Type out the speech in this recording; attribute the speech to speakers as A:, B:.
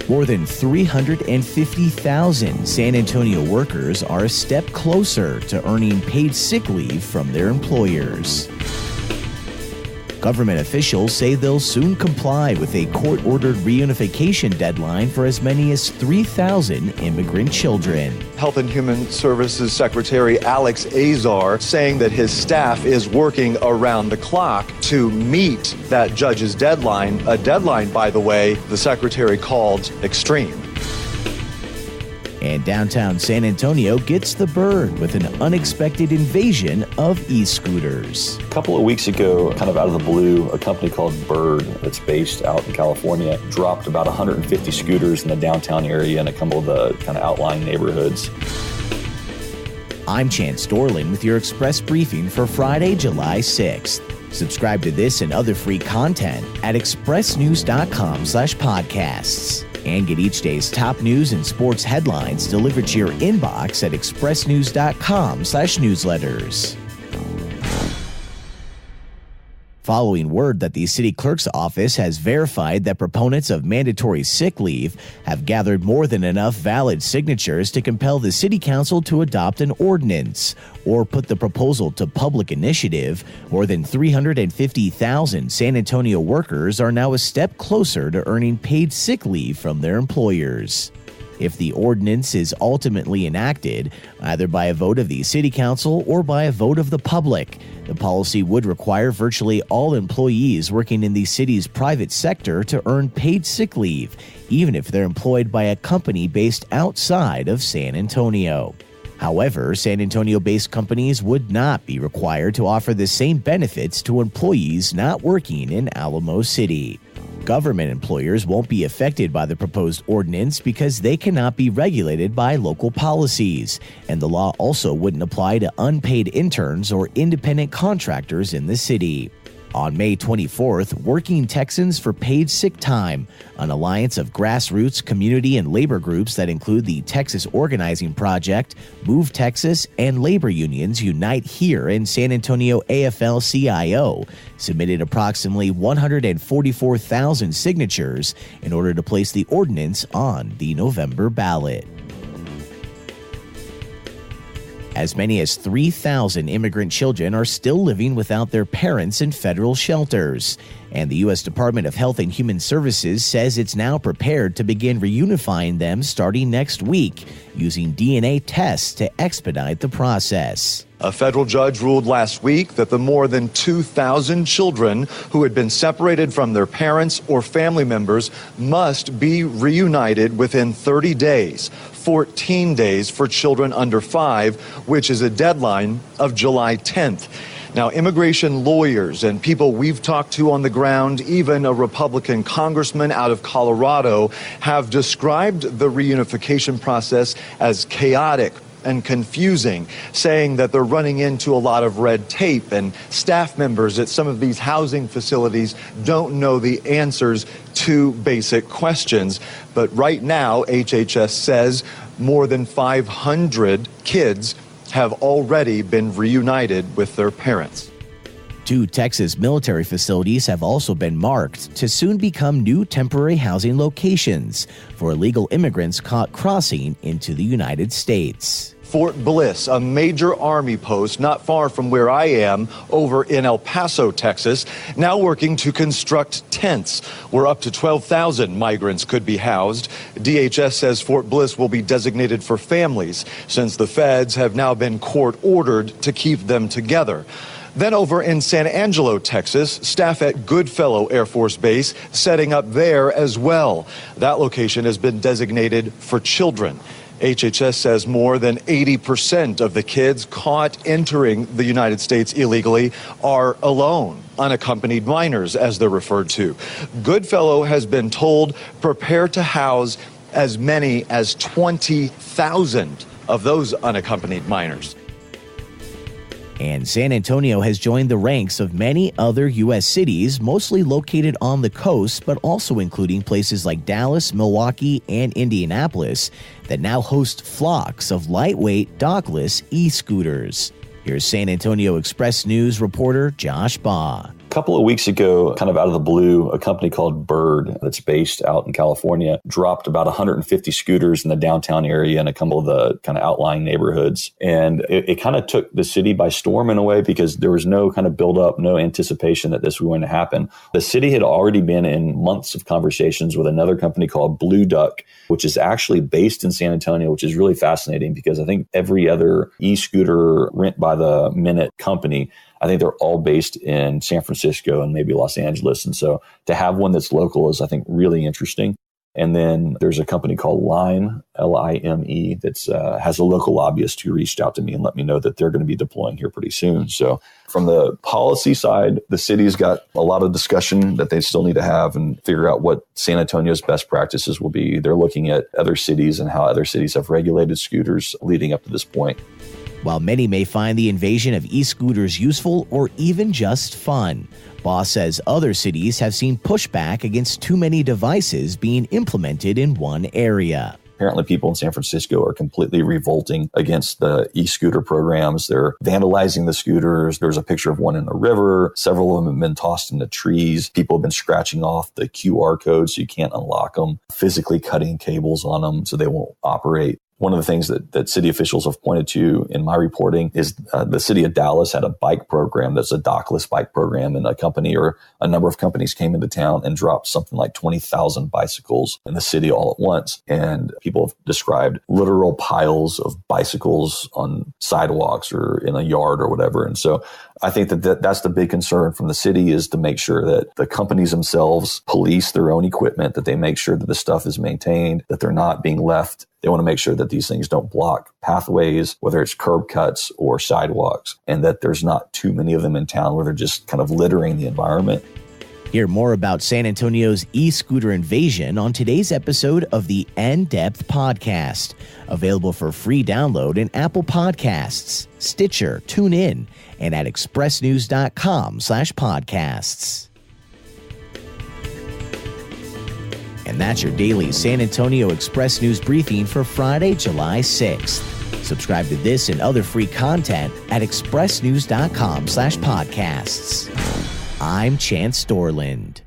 A: More than 350,000 San Antonio workers are a step closer to earning paid sick leave from their employers. Government officials say they'll soon comply with a court-ordered reunification deadline for as many as 3,000 immigrant children.
B: Health and Human Services Secretary Alex Azar saying that his staff is working around the clock to meet that judge's deadline, a deadline, by the way, the secretary called extreme.
A: And downtown San Antonio gets the bird with an unexpected invasion of e-scooters.
C: A couple of weeks ago, kind of out of the blue, a company called Bird that's based out in California dropped about 150 scooters in the downtown area and a couple of the kind of outlying neighborhoods.
A: I'm Chance Dorlin with your Express Briefing for Friday, July 6th. Subscribe to this and other free content at expressnews.com/podcasts. And get each day's top news and sports headlines delivered to your inbox at expressnews.com/newsletters. Following word that the city clerk's office has verified that proponents of mandatory sick leave have gathered more than enough valid signatures to compel the city council to adopt an ordinance or put the proposal to public initiative, more than 350,000 San Antonio workers are now a step closer to earning paid sick leave from their employers. If the ordinance is ultimately enacted, either by a vote of the city council or by a vote of the public, the policy would require virtually all employees working in the city's private sector to earn paid sick leave, even if they're employed by a company based outside of San Antonio. However, San Antonio-based companies would not be required to offer the same benefits to employees not working in Alamo City. Government employers won't be affected by the proposed ordinance because they cannot be regulated by local policies, and the law also wouldn't apply to unpaid interns or independent contractors in the city. On May 24th, Working Texans for Paid Sick Time, an alliance of grassroots, community, and labor groups that include the Texas Organizing Project, Move Texas, and labor unions Unite Here in San Antonio AFL-CIO, submitted approximately 144,000 signatures in order to place the ordinance on the November ballot. As many as 3,000 immigrant children are still living without their parents in federal shelters, and the U.S. Department of Health and Human Services says it's now prepared to begin reunifying them starting next week, using DNA tests to expedite the process.
B: A federal judge ruled last week that the more than 2,000 children who had been separated from their parents or family members must be reunited within 30 days, 14 days for children under 5, which is a deadline of July 10th. Now, immigration lawyers and people we've talked to on the ground, even a Republican congressman out of Colorado, have described the reunification process as chaotic and confusing, saying that they're running into a lot of red tape and staff members at some of these housing facilities don't know the answers to basic questions. But right now, HHS says more than 500 kids have already been reunited with their parents.
A: 2 Texas military facilities have also been marked to soon become new temporary housing locations for illegal immigrants caught crossing into the United States.
B: Fort Bliss, a major Army post not far from where I am over in El Paso, Texas, now working to construct tents where up to 12,000 migrants could be housed. DHS says Fort Bliss will be designated for families since the feds have now been court-ordered to keep them together. Then over in San Angelo, Texas, staff at Goodfellow Air Force Base setting up there as well. That location has been designated for children. HHS says more than 80% of the kids caught entering the United States illegally are alone, unaccompanied minors, as they're referred to. Goodfellow has been told prepare to house as many as 20,000 of those unaccompanied minors.
A: And San Antonio has joined the ranks of many other U.S. cities, mostly located on the coast, but also including places like Dallas, Milwaukee, and Indianapolis, that now host flocks of lightweight, dockless e-scooters. Here's San Antonio Express News reporter Josh Baugh.
C: couple of weeks ago, kind of out of the blue, a company called Bird that's based out in California dropped about 150 scooters in the downtown area and a couple of the kind of outlying neighborhoods. And it kind of took the city by storm in a way, because there was no kind of build up, no anticipation that this was going to happen. The city had already been in months of conversations with another company called Blue Duck, which is actually based in San Antonio, which is really fascinating because I think every other e-scooter rent by the minute company, I think they're all based in San Francisco and maybe Los Angeles. And so to have one that's local is, I think, really interesting. And then there's a company called Lime, Lime, that has a local lobbyist who reached out to me and let me know that they're going to be deploying here pretty soon. So from the policy side, the city's got a lot of discussion that they still need to have and figure out what San Antonio's best practices will be. They're looking at other cities and how other cities have regulated scooters leading up to this point.
A: While many may find the invasion of e-scooters useful or even just fun, Boss says other cities have seen pushback against too many devices being implemented in one area.
C: Apparently, people in San Francisco are completely revolting against the e-scooter programs. They're vandalizing the scooters. There's a picture of one in the river. Several of them have been tossed into trees. People have been scratching off the QR codes so you can't unlock them, physically cutting cables on them so they won't operate. One of the things that city officials have pointed to in my reporting is the city of Dallas had a bike program that's a dockless bike program, and a company or a number of companies came into town and dropped something like 20,000 bicycles in the city all at once. And people have described literal piles of bicycles on sidewalks or in a yard or whatever. And so I think that's the big concern from the city, is to make sure that the companies themselves police their own equipment, that they make sure that the stuff is maintained, that they're not being left. They want to make sure that these things don't block pathways, whether it's curb cuts or sidewalks, and that there's not too many of them in town where they're just kind of littering the environment.
A: Hear more about San Antonio's e-scooter invasion on today's episode of the In-Depth Podcast, available for free download in Apple Podcasts, Stitcher, TuneIn, and at expressnews.com/podcasts. And that's your daily San Antonio Express News briefing for Friday, July 6th. Subscribe to this and other free content at expressnews.com/podcasts. I'm Chance Dorland.